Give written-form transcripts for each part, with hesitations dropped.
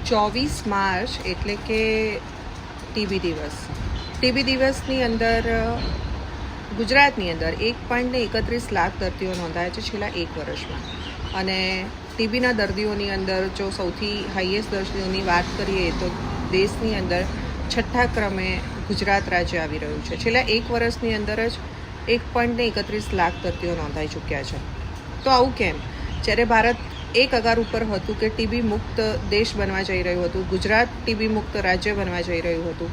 24 March એટલે કે TB દિવસની અંદર ગુજરાતની અંદર 1.31 લાખ દર્દીઓ નોંધાયા છે છેલ્લા 1 વર્ષમાં. અને ટીબીના દર્દીઓની અંદર જો સૌથી હાઈએસ્ટ દર્દીઓની વાત કરીએ તો દેશની અંદર 6થા ક્રમે ગુજરાત રાજ્ય આવી રહ્યું છે. છેલ્લા 1 વર્ષની અંદર જ 1.31 લાખ દર્દીઓ નોંધાઈ ચૂક્યા છે. તો આવું કેમ? જ્યારે ભારત એક અગાર ઉપર હતું કે ટીબી મુક્ત દેશ બનવા જઈ રહ્યું હતું, ગુજરાત ટીબી મુક્ત રાજ્ય બનવા જઈ રહ્યું હતું,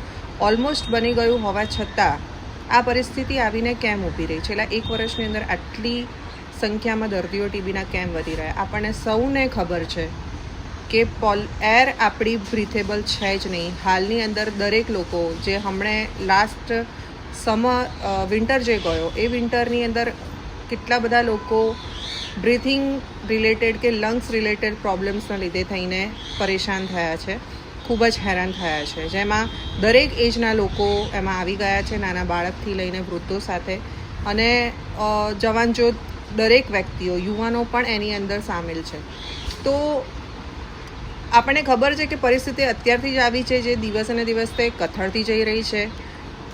ઓલમોસ્ટ બની ગયું હોવા છતાં આ પરિસ્થિતિ આવીને કેમ ઊભી રહી? છેલ્લા 1 વર્ષની અંદર આટલી સંખ્યામાં દર્દીઓ ટીબીના કેમ વધી રહ્યા? આપણને સૌને ખબર છે કે એર આપણી બ્રીથેબલ છે જ નહીં. હાલની અંદર દરેક લોકો જે હમણે લાસ્ટ વિન્ટર જે ગયો એ વિન્ટરની અંદર કેટલા બધા લોકો બ્રીથિંગ રિલેટેડ કે લંગ્સ રિલેટેડ પ્રોબ્લેમ્સના લીધે થઈને પરેશાન થયા છે, ખૂબ જ હેરાન થયા છે, જેમાં દરેક એજના લોકો એમાં આવી ગયા છે, નાના બાળકથી લઈને વૃદ્ધો સાથે અને જવાન જો દરેક વ્યક્તિઓ, યુવાનો પણ એની અંદર સામેલ છે. તો આપણને ખબર છે કે પરિસ્થિતિ અત્યારથી જ આવી છે જે દિવસે ને દિવસે કથળતી જઈ રહી છે.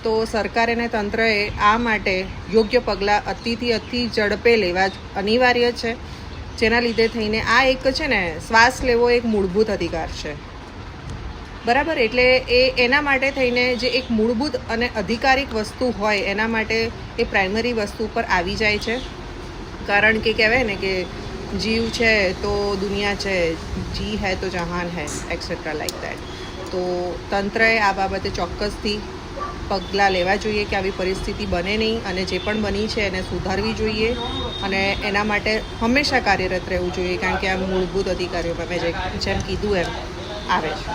તો સરકાર અને તંત્રએ આ માટે યોગ્ય પગલાં અતિ ઝડપે લેવા અનિવાર્ય છે, જેના લીધે થઈને આ એક છે ને શ્વાસ લેવો એક મૂળભૂત અધિકાર છે, બરાબર? એટલે એના માટે થઈને જે એક મૂળભૂત અને અધિકારિક વસ્તુ હોય એના માટે એ પ્રાઇમરી વસ્તુ પર આવી જાય છે. કારણ કે કહેવાય ને કે જીવ છે તો દુનિયા છે, જી હૈ તો જહાન હૈ, એક્સેટ્રા લાઈક દેટ. તો તંત્રએ આ બાબતે ચોક્કસથી પગલાં લેવા જોઈએ કે આવી પરિસ્થિતિ બને નહીં, અને જે પણ બની છે એને સુધારવી જોઈએ અને એના માટે હંમેશા કાર્યરત રહેવું જોઈએ, કારણ કે આ મૂળભૂત અધિકારીઓમાં મેં જેમ કીધું એમ આવે છે.